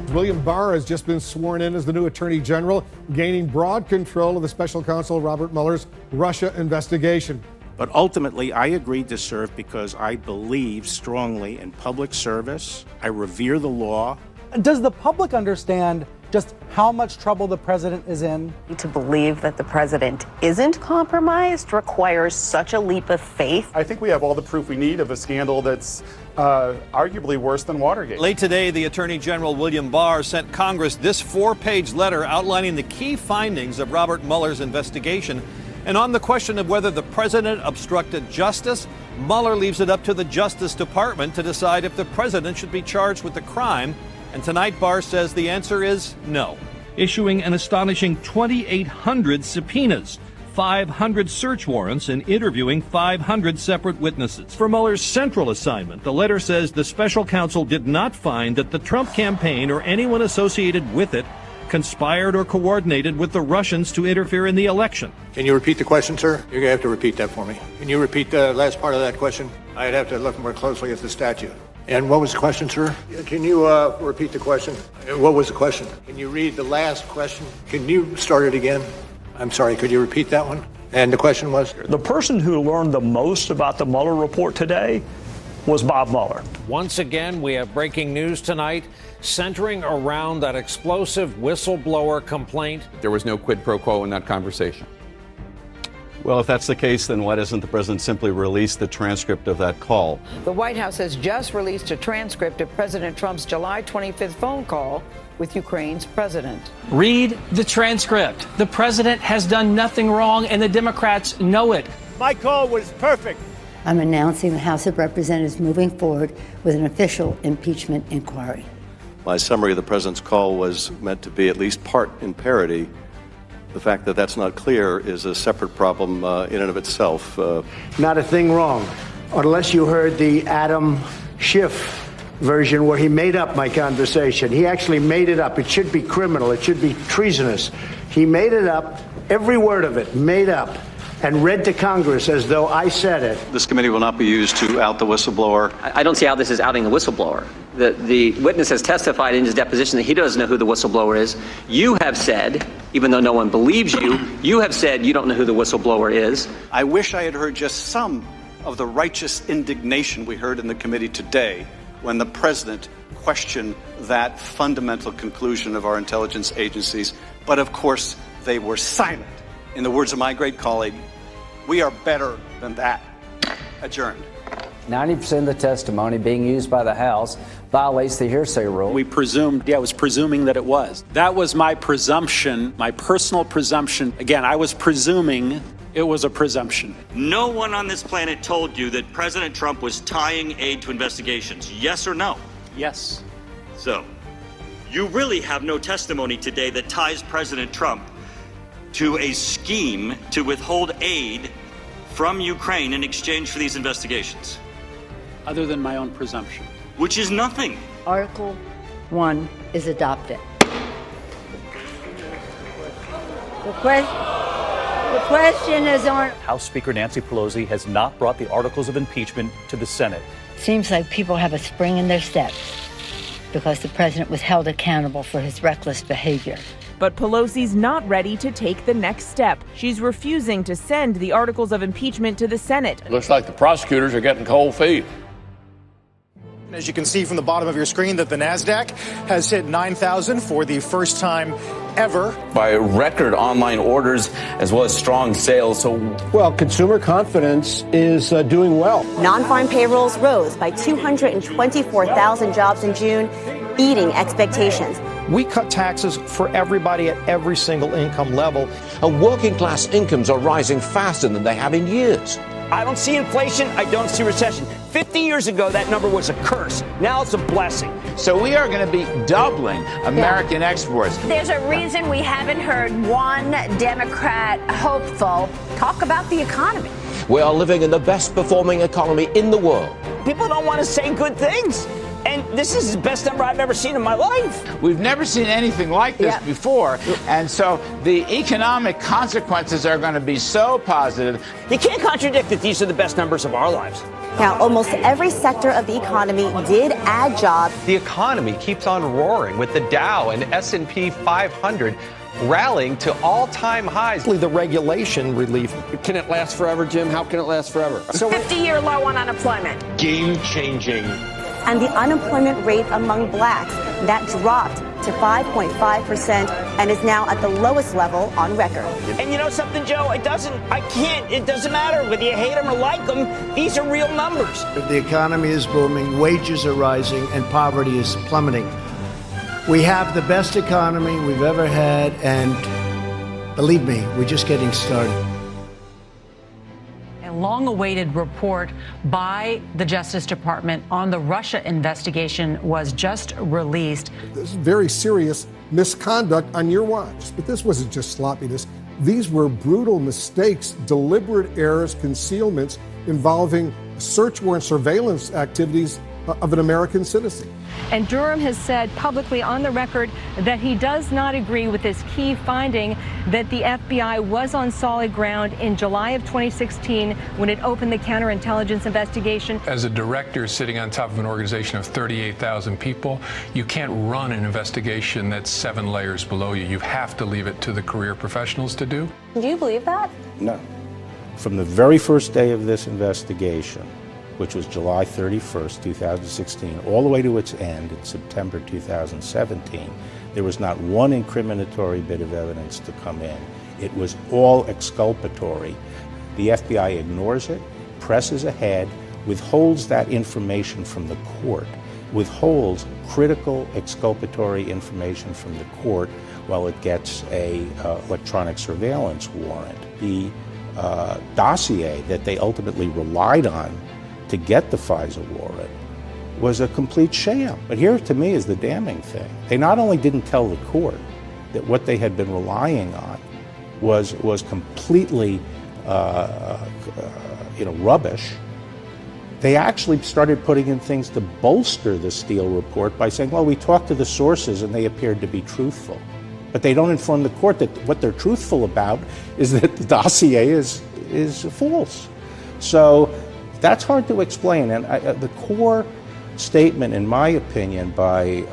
William Barr has just been sworn in as the new Attorney General, gaining broad control of the special counsel Robert Mueller's Russia investigation. But ultimately, I agreed to serve because I believe strongly in public service. I revere the law. Does the public understand just how much trouble the president is in? To believe that the president isn't compromised requires such a leap of faith. I think we have all the proof we need of a scandal that's arguably worse than Watergate. Late today, the Attorney General William Barr sent Congress this 4-page letter outlining the key findings of Robert Mueller's investigation. And on the question of whether the president obstructed justice, Mueller leaves it up to the Justice Department to decide if the president should be charged with the crime. And tonight, Barr says the answer is no, issuing an astonishing 2,800 subpoenas, 500 search warrants, and interviewing 500 separate witnesses. For Mueller's central assignment, the letter says the special counsel did not find that the Trump campaign or anyone associated with it conspired or coordinated with the Russians to interfere in the election. Can you repeat the question, sir? You're going to have to repeat that for me. Can you repeat the last part of that question? I'd have to look more closely at the statute. And what was the question, sir? Can you repeat the question? What was the question? Can you read the last question? Can you start it again? I'm sorry, could you repeat that one? And the question was? The person who learned the most about the Mueller report today was Bob Mueller. Once again, we have breaking news tonight centering around that explosive whistleblower complaint. There was no quid pro quo in that conversation. Well, if that's the case, then why doesn't the president simply release the transcript of that call? The White House has just released a transcript of President Trump's July 25th phone call with Ukraine's president. Read the transcript. The president has done nothing wrong, and the Democrats know it. My call was perfect. I'm announcing the House of Representatives moving forward with an official impeachment inquiry. My summary of the president's call was meant to be at least part in parody. The fact that that's not clear is a separate problem in and of itself. Not a thing wrong, unless you heard the Adam Schiff version where he made up my conversation. He actually made it up. It should be criminal. It should be treasonous. He made it up, every word of it, made up, and read to Congress as though I said it. This committee will not be used to out the whistleblower. I don't see how this is outing the whistleblower. The witness has testified in his deposition that he doesn't know who the whistleblower is. You have said, even though no one believes you, you have said you don't know who the whistleblower is. I wish I had heard just some of the righteous indignation we heard in the committee today when the president questioned that fundamental conclusion of our intelligence agencies. But of course, they were silent. In the words of my great colleague, we are better than that. Adjourned. 90% of the testimony being used by the House violates the hearsay rule. We presumed, I was presuming that it was. That was my presumption, my personal presumption. Again, I was presuming it was a presumption. No one on this planet told you that President Trump was tying aid to investigations. Yes or no? Yes. So, you really have no testimony today that ties President Trump to a scheme to withhold aid from Ukraine in exchange for these investigations. Other than my own presumption. Which is nothing. Article 1 is adopted. The question is on... House Speaker Nancy Pelosi has not brought the articles of impeachment to the Senate. Seems like people have a spring in their step because the president was held accountable for his reckless behavior. But Pelosi's not ready to take the next step. She's refusing to send the articles of impeachment to the Senate. Looks like the prosecutors are getting cold feet. As you can see from the bottom of your screen that the NASDAQ has hit 9,000 for the first time ever. By record online orders as well as strong sales. Well, consumer confidence is doing well. Non-farm payrolls rose by 224,000 jobs in June, beating expectations. We cut taxes for everybody at every single income level. And working class incomes are rising faster than they have in years. I don't see inflation. I don't see recession. 50 years ago, that number was a curse. Now it's a blessing. So we are going to be doubling American exports. There's a reason we haven't heard one Democrat hopeful talk about the economy. We are living in the best performing economy in the world. People don't want to say good things. And this is the best number I've ever seen in my life. We've never seen anything like this before. And so the economic consequences are going to be so positive. You can't contradict that these are the best numbers of our lives. Now, almost every sector of the economy did add jobs. The economy keeps on roaring, with the Dow and S&P 500 rallying to all-time highs. The regulation relief. Can it last forever, Jim? How can it last forever? So 50-year low on unemployment. Game-changing. And the unemployment rate among blacks, that dropped to 5.5% and is now at the lowest level on record. And you know something, Joe? It doesn't matter whether you hate them or like them. These are real numbers. The economy is booming, wages are rising, and poverty is plummeting. We have the best economy we've ever had, and believe me, we're just getting started. A long-awaited report by the Justice Department on the Russia investigation was just released. This is very serious misconduct on your watch. But this wasn't just sloppiness. These were brutal mistakes, deliberate errors, concealments involving search warrant surveillance activities of an American citizen. And Durham has said publicly on the record that he does not agree with this key finding that the FBI was on solid ground in July of 2016 when it opened the counterintelligence investigation. As a director sitting on top of an organization of 38,000 people, you can't run an investigation that's 7 layers below you. You have to leave it to the career professionals to do. Do you believe that? No. From the very first day of this investigation, which was July 31st, 2016, all the way to its end in September 2017, there was not one incriminatory bit of evidence to come in. It was all exculpatory. The FBI ignores it, presses ahead, withholds that information from the court, withholds critical exculpatory information from the court while it gets a electronic surveillance warrant. The dossier that they ultimately relied on to get the FISA warrant was a complete sham. But here, to me, is the damning thing. They not only didn't tell the court that what they had been relying on was completely, rubbish. They actually started putting in things to bolster the Steele report by saying, well, we talked to the sources and they appeared to be truthful. But they don't inform the court that what they're truthful about is that the dossier is false. So that's hard to explain. And the core statement, in my opinion, by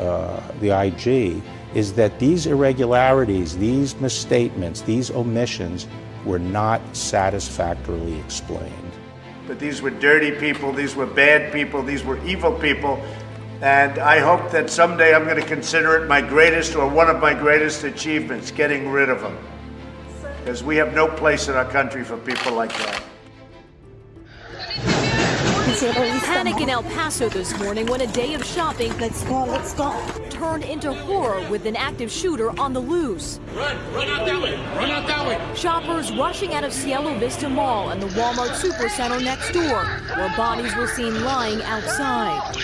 the IG is that these irregularities, these misstatements, these omissions were not satisfactorily explained. But these were dirty people, these were bad people, these were evil people. And I hope that someday I'm going to consider it my greatest or one of my greatest achievements, getting rid of them. Because we have no place in our country for people like that. Panic in El Paso this morning when a day of shopping turned into horror with an active shooter on the loose. Run out that way, run out that way. Shoppers rushing out of Cielo Vista Mall and the Walmart Supercenter next door, where bodies were seen lying outside.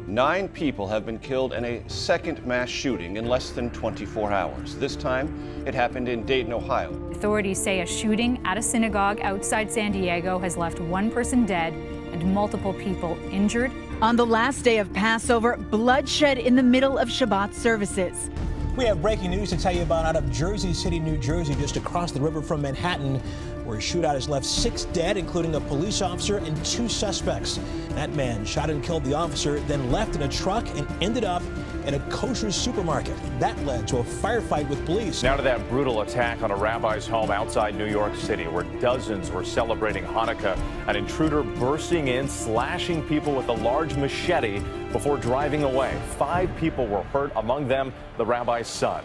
Nine people have been killed in a second mass shooting in less than 24 hours. This time, it happened in Dayton, Ohio. Authorities say a shooting at a synagogue outside San Diego has left one person dead and multiple people injured. On the last day of Passover, bloodshed in the middle of Shabbat services. We have breaking news to tell you about out of Jersey City, New Jersey, just across the river from Manhattan, where a shootout has left 6 dead, including a police officer and 2 suspects. That man shot and killed the officer, then left in a truck and ended up in a kosher supermarket. That led to a firefight with police. Now to that brutal attack on a rabbi's home outside New York City, where dozens were celebrating Hanukkah. An intruder bursting in, slashing people with a large machete before driving away. 5 people were hurt, among them the rabbi's son.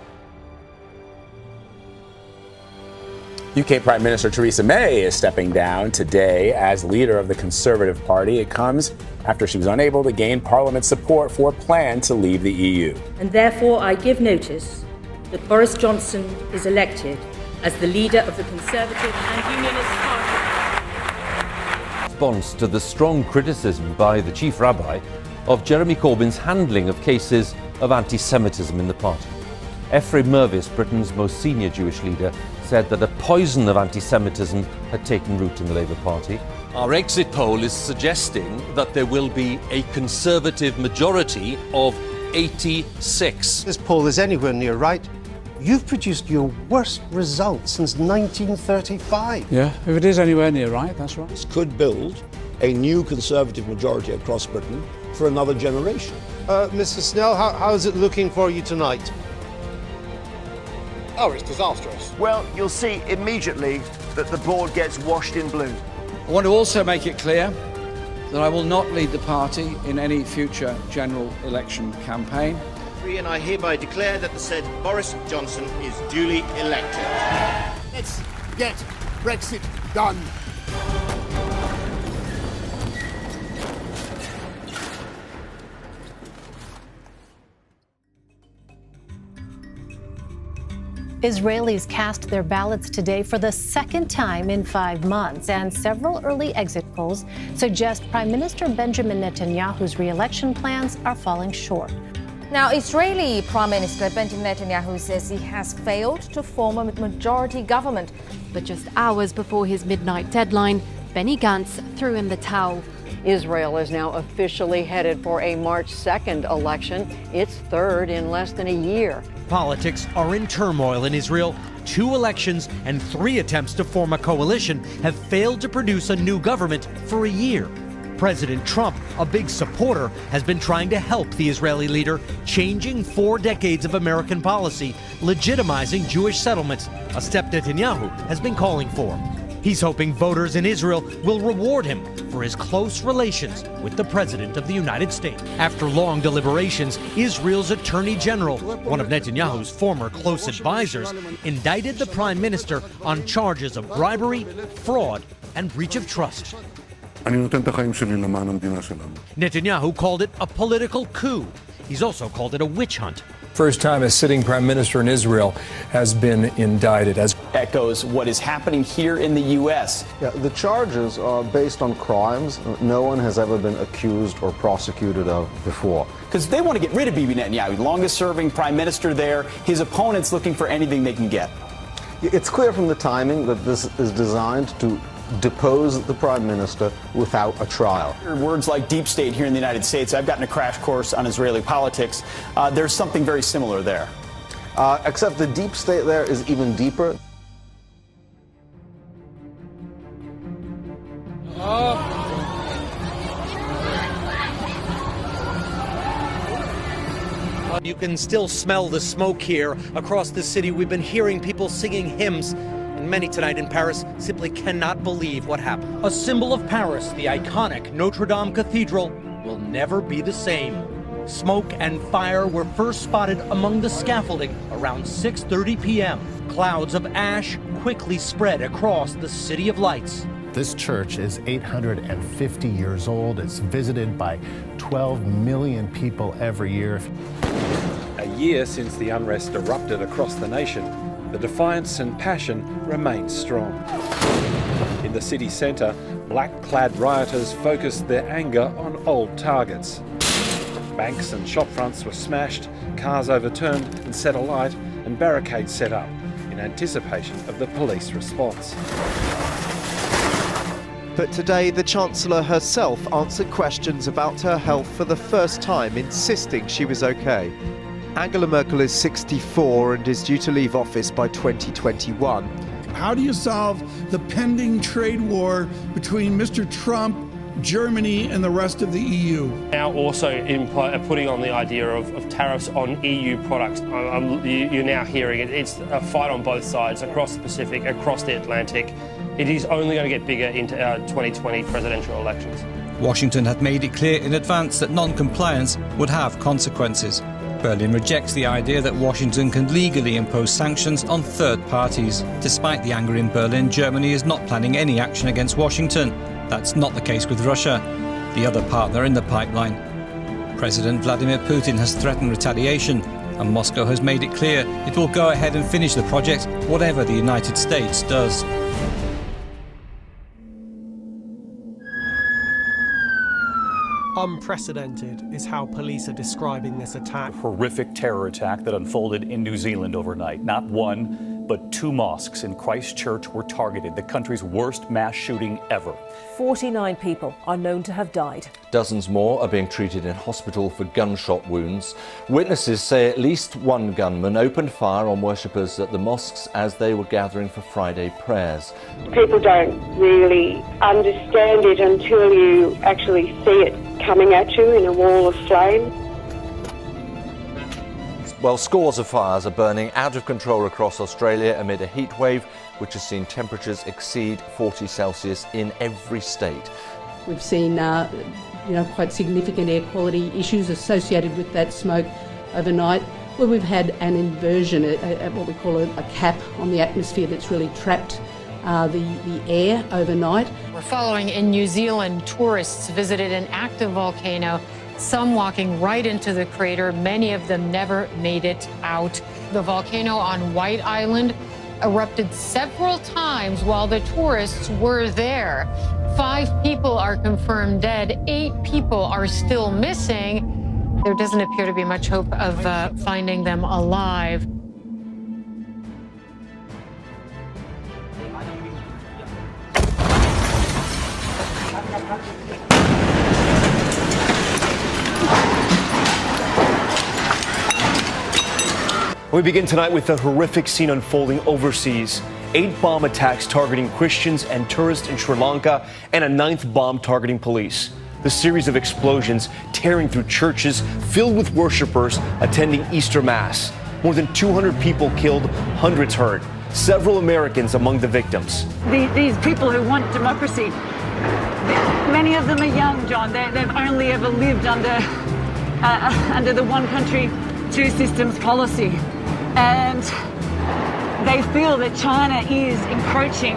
UK Prime Minister Theresa May is stepping down today as leader of the Conservative Party. It comes after she was unable to gain Parliament's support for a plan to leave the EU. And therefore I give notice that Boris Johnson is elected as the leader of the Conservative and Unionist Party. Response to the strong criticism by the chief rabbi of Jeremy Corbyn's handling of cases of anti-Semitism in the party. Ephraim Mervis, Britain's most senior Jewish leader, said that a poison of anti-Semitism had taken root in the Labour Party. Our exit poll is suggesting that there will be a Conservative majority of 86. This poll is anywhere near right. You've produced your worst result since 1935. Yeah, if it is anywhere near right, that's right. This could build a new Conservative majority across Britain for another generation. Mr. Snell, how is it looking for you tonight? Oh, it's disastrous. Well, you'll see immediately that the board gets washed in blue. I want to also make it clear that I will not lead the party in any future general election campaign. And I hereby declare that the said Boris Johnson is duly elected. Let's get Brexit done. Israelis cast their ballots today for the second time in 5 months, and several early exit polls suggest Prime Minister Benjamin Netanyahu's re-election plans are falling short. Now, Israeli Prime Minister Benjamin Netanyahu says he has failed to form a majority government. But just hours before his midnight deadline, Benny Gantz threw in the towel. Israel is now officially headed for a March 2nd election, its third in less than a year. Politics are in turmoil in Israel. 2 elections and 3 attempts to form a coalition have failed to produce a new government for a year. President Trump, a big supporter, has been trying to help the Israeli leader, changing 4 decades of American policy, legitimizing Jewish settlements, a step Netanyahu has been calling for. He's hoping voters in Israel will reward him for his close relations with the President of the United States. After long deliberations, Israel's Attorney General, one of Netanyahu's former close advisors, indicted the Prime Minister on charges of bribery, fraud, and breach of trust. Netanyahu called it a political coup. He's also called it a witch hunt. First time a sitting prime minister in Israel has been indicted. As echoes what is happening here in the U.S. Yeah, the charges are based on crimes no one has ever been accused or prosecuted of before. Because they want to get rid of Bibi Netanyahu, longest serving prime minister there. His opponents looking for anything they can get. It's clear from the timing that this is designed to depose the prime minister without a trial. Words like deep state here in the United States, I've gotten a crash course on Israeli politics. There's something very similar there. Except the deep state there is even deeper. You can still smell the smoke here across the city. We've been hearing people singing hymns. And many tonight in Paris simply cannot believe what happened. A symbol of Paris, the iconic Notre Dame Cathedral, will never be the same. Smoke and fire were first spotted among the scaffolding around 6:30 p.m. Clouds of ash quickly spread across the City of Lights. This church is 850 years old. It's visited by 12 million people every year. A year since the unrest erupted across the nation, the defiance and passion remain strong. In the city centre, black-clad rioters focused their anger on old targets. Banks and shopfronts were smashed, cars overturned and set alight, and barricades set up in anticipation of the police response. But today, the Chancellor herself answered questions about her health for the first time, insisting she was okay. Angela Merkel is 64 and is due to leave office by 2021. How do you solve the pending trade war between Mr. Trump, Germany, and the rest of the EU? Now also putting on the idea of tariffs on EU products. You're now hearing it. It's a fight on both sides, across the Pacific, across the Atlantic. It is only going to get bigger into our 2020 presidential elections. Washington had made it clear in advance that non-compliance would have consequences. Berlin rejects the idea that Washington can legally impose sanctions on third parties. Despite the anger in Berlin, Germany is not planning any action against Washington. That's not the case with Russia, the other partner in the pipeline. President Vladimir Putin has threatened retaliation, and Moscow has made it clear it will go ahead and finish the project, whatever the United States does. Unprecedented is how police are describing this attack. A horrific terror attack that unfolded in New Zealand overnight. Not one, but 2 mosques in Christchurch were targeted, the country's worst mass shooting ever. 49 people are known to have died. Dozens more are being treated in hospital for gunshot wounds. Witnesses say at least one gunman opened fire on worshippers at the mosques as they were gathering for Friday prayers. People don't really understand it until you actually see it coming at you in a wall of flame. Well, scores of fires are burning out of control across Australia amid a heat wave which has seen temperatures exceed 40 Celsius in every state. We've seen quite significant air quality issues associated with that smoke overnight, where we've had an inversion, what we call a cap on the atmosphere that's really trapped the air overnight. We're following in New Zealand, tourists visited an active volcano, some walking right into the crater. Many of them never made it out. The volcano on White Island erupted several times while the tourists were there. 5 people are confirmed dead. 8 people are still missing. There doesn't appear to be much hope of finding them alive. We begin tonight with a horrific scene unfolding overseas. 8 bomb attacks targeting Christians and tourists in Sri Lanka, and a 9th bomb targeting police. The series of explosions tearing through churches filled with worshippers attending Easter Mass. More than 200 people killed, hundreds hurt. Several Americans among the victims. These people who want democracy, many of them are young, John. They've only ever lived under the one country, two systems policy. And they feel that China is encroaching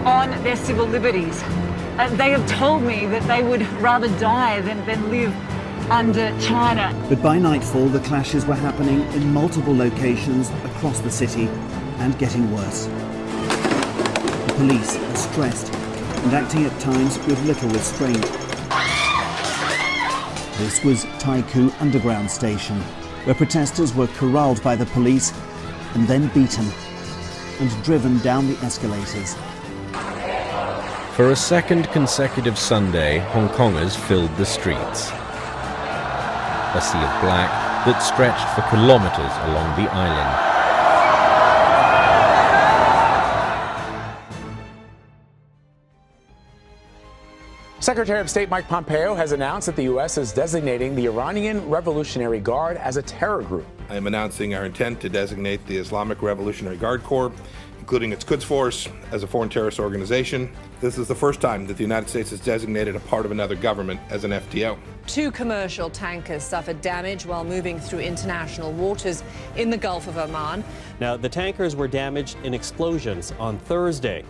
on their civil liberties. They have told me that they would rather die than live under China. But by nightfall, the clashes were happening in multiple locations across the city and getting worse. The police are stressed and acting at times with little restraint. This was Taiku Underground Station, where protesters were corralled by the police and then beaten and driven down the escalators. For a second consecutive Sunday, Hong Kongers filled the streets. A sea of black that stretched for kilometres along the island. Secretary of State Mike Pompeo has announced that the U.S. is designating the Iranian Revolutionary Guard as a terror group. I am announcing our intent to designate the Islamic Revolutionary Guard Corps, including its Quds Force, as a foreign terrorist organization. This is the first time that the United States has designated a part of another government as an FTO. 2 commercial tankers suffered damage while moving through international waters in the Gulf of Oman. Now, the tankers were damaged in explosions on Thursday.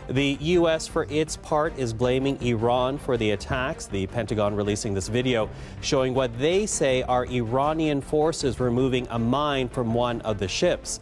The U.S., for its part, is blaming Iran for the attacks. The Pentagon releasing this video showing what they say are Iranian forces removing a mine from one of the ships.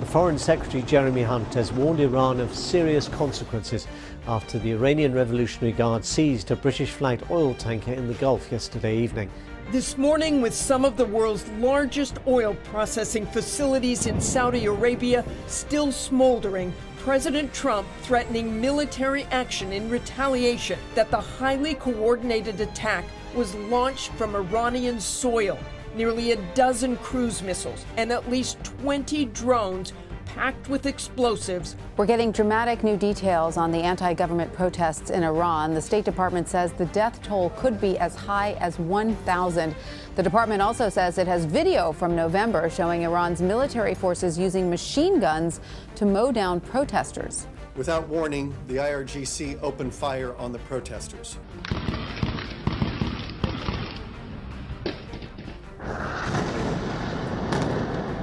Foreign Secretary Jeremy Hunt has warned Iran of serious consequences after the Iranian Revolutionary Guard seized a British flagged oil tanker in the Gulf yesterday evening. This morning, with some of the world's largest oil processing facilities in Saudi Arabia still smoldering, President Trump threatening military action in retaliation that the highly coordinated attack was launched from Iranian soil. Nearly a dozen cruise missiles and at least 20 drones packed with explosives. We're getting dramatic new details on the anti-government protests in Iran. The State Department says the death toll could be as high as 1,000. The department also says it has video from November showing Iran's military forces using machine guns to mow down protesters. Without warning, the IRGC opened fire on the protesters.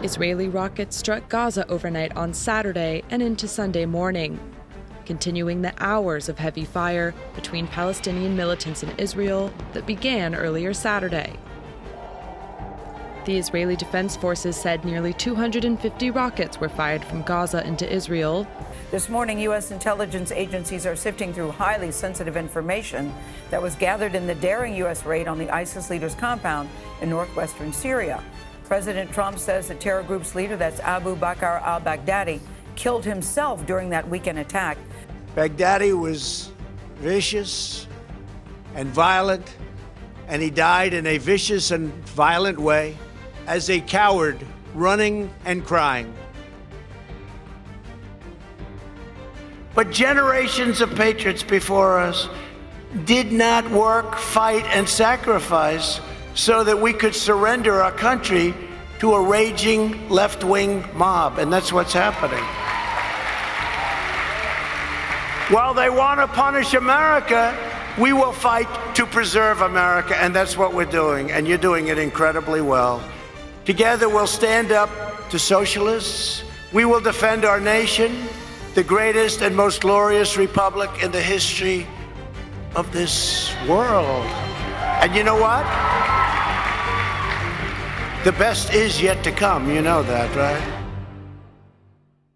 Israeli rockets struck Gaza overnight on Saturday and into Sunday morning, continuing the hours of heavy fire between Palestinian militants and Israel that began earlier Saturday. The Israeli Defense Forces said nearly 250 rockets were fired from Gaza into Israel. This morning, U.S. intelligence agencies are sifting through highly sensitive information that was gathered in the daring U.S. raid on the ISIS leader's compound in northwestern Syria. President Trump says the terror group's leader, that's Abu Bakr al-Baghdadi, killed himself during that weekend attack. Baghdadi was vicious and violent, and he died in a vicious and violent way as a coward, running and crying. But generations of patriots before us did not work, fight, and sacrifice so that we could surrender our country to a raging left-wing mob, and that's what's happening. While they want to punish America, we will fight to preserve America, and that's what we're doing, and you're doing it incredibly well. Together we'll stand up to socialists. We will defend our nation, the greatest and most glorious republic in the history of this world. And you know what? The best is yet to come. You know that, right?